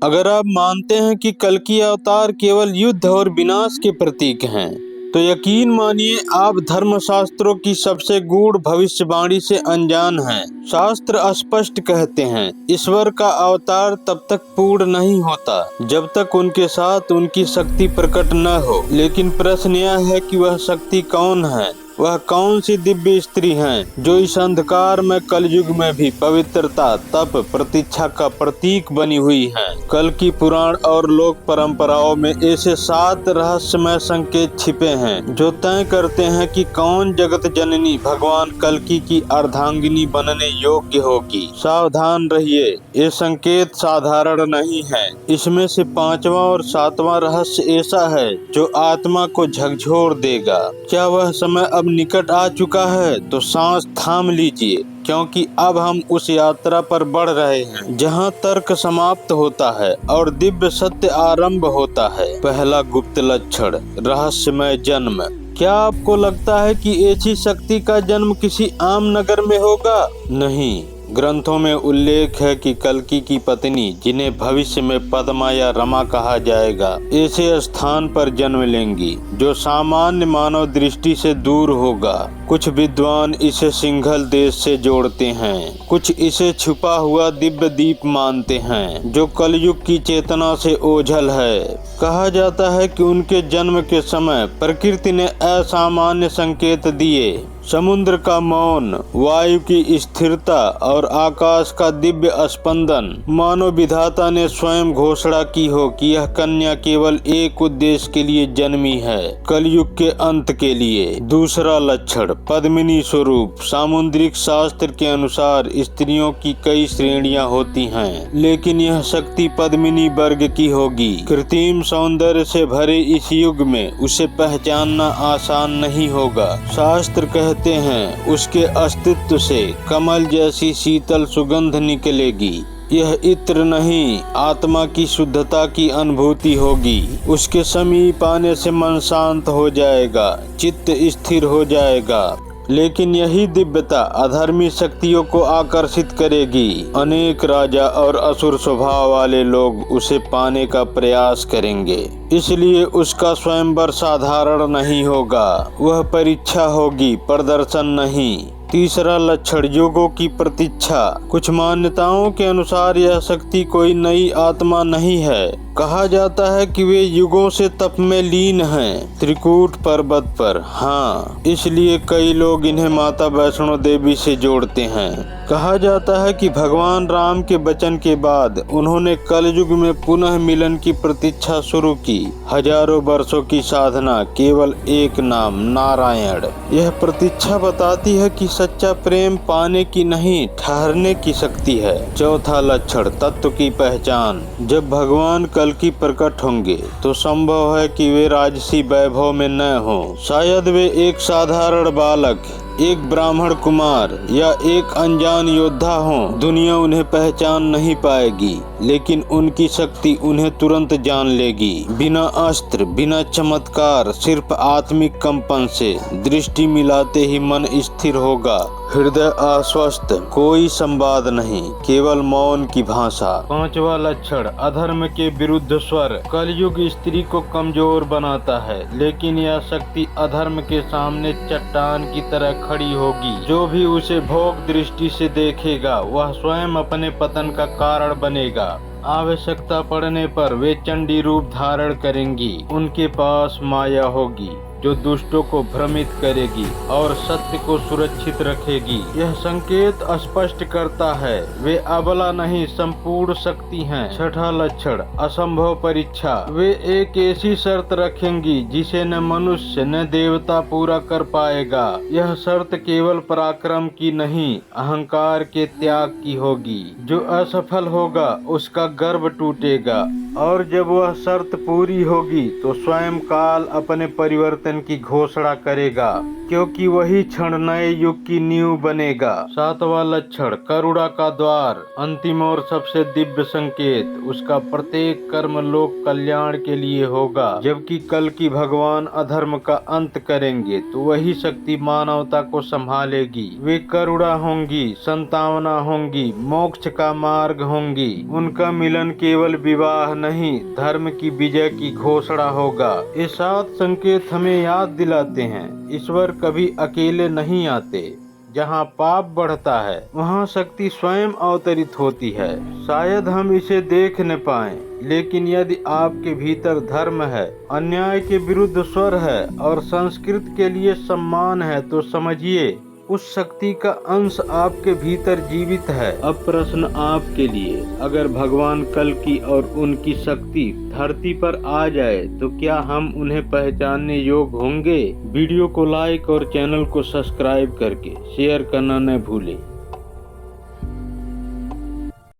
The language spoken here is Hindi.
अगर आप मानते हैं कि कल्कि अवतार केवल युद्ध और विनाश के प्रतीक हैं, तो यकीन मानिए आप धर्मशास्त्रों की सबसे गूढ़ भविष्यवाणी से अनजान हैं। शास्त्र स्पष्ट कहते हैं, ईश्वर का अवतार तब तक पूर्ण नहीं होता जब तक उनके साथ उनकी शक्ति प्रकट न हो। लेकिन प्रश्न यह है कि वह शक्ति कौन है? वह कौन सी दिव्य स्त्री हैं जो इस अंधकार में कलयुग में भी पवित्रता, तप, प्रतीक्षा का प्रतीक बनी हुई हैं? कल्कि पुराण और लोक परंपराओं में ऐसे 7 रहस्यमय संकेत छिपे हैं जो तय करते हैं कि कौन जगत जननी भगवान कल्कि की अर्धांगिनी बनने योग्य होगी। सावधान रहिए, ये संकेत साधारण नहीं है। इसमें से 5वां और 7वां रहस्य ऐसा है जो आत्मा को झकझोर देगा। क्या वह समय अब निकट आ चुका है? तो सांस थाम लीजिए, क्योंकि अब हम उस यात्रा पर बढ़ रहे हैं जहां तर्क समाप्त होता है और दिव्य सत्य आरंभ होता है। पहला गुप्त लक्षण, रहस्यमय जन्म। क्या आपको लगता है कि ऐसी शक्ति का जन्म किसी आम नगर में होगा? नहीं, ग्रंथों में उल्लेख है कि कल्कि की पत्नी, जिन्हें भविष्य में पद्मा या रमा कहा जाएगा, ऐसे स्थान पर जन्म लेंगी जो सामान्य मानव दृष्टि से दूर होगा। कुछ विद्वान इसे सिंघल देश से जोड़ते हैं, कुछ इसे छुपा हुआ दिव्य द्वीप मानते हैं जो कलयुग की चेतना से ओझल है। कहा जाता है कि उनके जन्म के समय प्रकृति ने असामान्य संकेत दिए। समुद्र का मौन, वायु की स्थिरता और आकाश का दिव्य स्पंदन। मानो विधाता ने स्वयं घोषणा की हो कि यह कन्या केवल एक उद्देश्य के लिए जन्मी है, कलयुग के अंत के लिए। दूसरा लक्षण, पद्मिनी स्वरूप। सामुद्रिक शास्त्र के अनुसार स्त्रियों की कई श्रेणियां होती हैं, लेकिन यह शक्ति पद्मिनी वर्ग की होगी। कृत्रिम सौंदर्य से भरे इस युग में उसे पहचानना आसान नहीं होगा। शास्त्र कहते हैं उसके अस्तित्व से कमल जैसी शीतल सुगंध निकलेगी। यह इत्र नहीं, आत्मा की शुद्धता की अनुभूति होगी। उसके समीप आने से मन शांत हो जाएगा, चित्त स्थिर हो जाएगा। लेकिन यही दिव्यता अधर्मी शक्तियों को आकर्षित करेगी। अनेक राजा और असुर स्वभाव वाले लोग उसे पाने का प्रयास करेंगे, इसलिए उसका स्वयंवर साधारण नहीं होगा। वह परीक्षा होगी, प्रदर्शन नहीं। तीसरा लक्षण, युगों की प्रतीक्षा। कुछ मान्यताओं के अनुसार यह शक्ति कोई नई आत्मा नहीं है। कहा जाता है कि वे युगों से तप में लीन हैं, त्रिकूट पर्वत पर। हाँ, इसलिए कई लोग इन्हें माता वैष्णो देवी से जोड़ते हैं। कहा जाता है कि भगवान राम के वचन के बाद उन्होंने कलयुग में पुनः मिलन की प्रतीक्षा शुरू की। हजारों वर्षों की साधना, केवल एक नाम, नारायण। यह प्रतीक्षा बताती है कि सच्चा प्रेम पाने की नहीं, ठहरने की शक्ति है। चौथा लक्षण, तत्व की पहचान। जब भगवान कल्कि प्रकट होंगे तो संभव है कि वे राजसी वैभव में न हों। शायद वे एक साधारण बालक, एक ब्राह्मण कुमार या एक अनजान योद्धा हों। दुनिया उन्हें पहचान नहीं पाएगी, लेकिन उनकी शक्ति उन्हें तुरंत जान लेगी। बिना अस्त्र, बिना चमत्कार, सिर्फ आत्मिक कंपन से दृष्टि मिलाते ही मन स्थिर होगा, हृदय आश्वस्त, कोई संवाद नहीं, केवल मौन की भाषा। पांचवा लक्षण, अधर्म के विरुद्ध स्वर। कलयुग स्त्री को कमजोर बनाता है, लेकिन यह शक्ति अधर्म के सामने चट्टान की तरह खड़ी होगी। जो भी उसे भोग दृष्टि से देखेगा वह स्वयं अपने पतन का कारण बनेगा। आवश्यकता पड़ने पर वे चंडी रूप धारण करेंगी। उनके पास माया होगी जो दुष्टों को भ्रमित करेगी और सत्य को सुरक्षित रखेगी। यह संकेत स्पष्ट करता है वे अबला नहीं, संपूर्ण शक्ति हैं। छठा लक्षण, असंभव परीक्षा। वे एक ऐसी शर्त रखेंगी जिसे न मनुष्य न देवता पूरा कर पाएगा। यह शर्त केवल पराक्रम की नहीं, अहंकार के त्याग की होगी। जो असफल होगा उसका गर्व टूटेगा, और जब वह शर्त पूरी होगी तो स्वयं काल अपने परिवर्तन की घोषणा करेगा। क्योंकि वही क्षण नए युग की नींव बनेगा। 7वां लक्षण करुणा का द्वार, अंतिम और सबसे दिव्य संकेत। उसका प्रत्येक कर्म लोक कल्याण के लिए होगा। जबकि कल की भगवान अधर्म का अंत करेंगे तो वही शक्ति मानवता को संभालेगी। वे करुणा होंगी, संतावना होंगी, मोक्ष का मार्ग होंगी। उनका मिलन केवल विवाह नहीं, धर्म की विजय की घोषणा होगा। ये 7 संकेत हमें याद दिलाते हैं ईश्वर कभी अकेले नहीं आते। जहाँ पाप बढ़ता है वहाँ शक्ति स्वयं अवतरित होती है। शायद हम इसे देख न पाएं, लेकिन यदि आपके भीतर धर्म है, अन्याय के विरुद्ध स्वर है और संस्कृत के लिए सम्मान है तो समझिए उस शक्ति का अंश आपके भीतर जीवित है। अब प्रश्न आपके लिए, अगर भगवान कल्कि और उनकी शक्ति धरती पर आ जाए तो क्या हम उन्हें पहचानने योग्य होंगे? वीडियो को लाइक और चैनल को सब्सक्राइब करके शेयर करना न भूलें।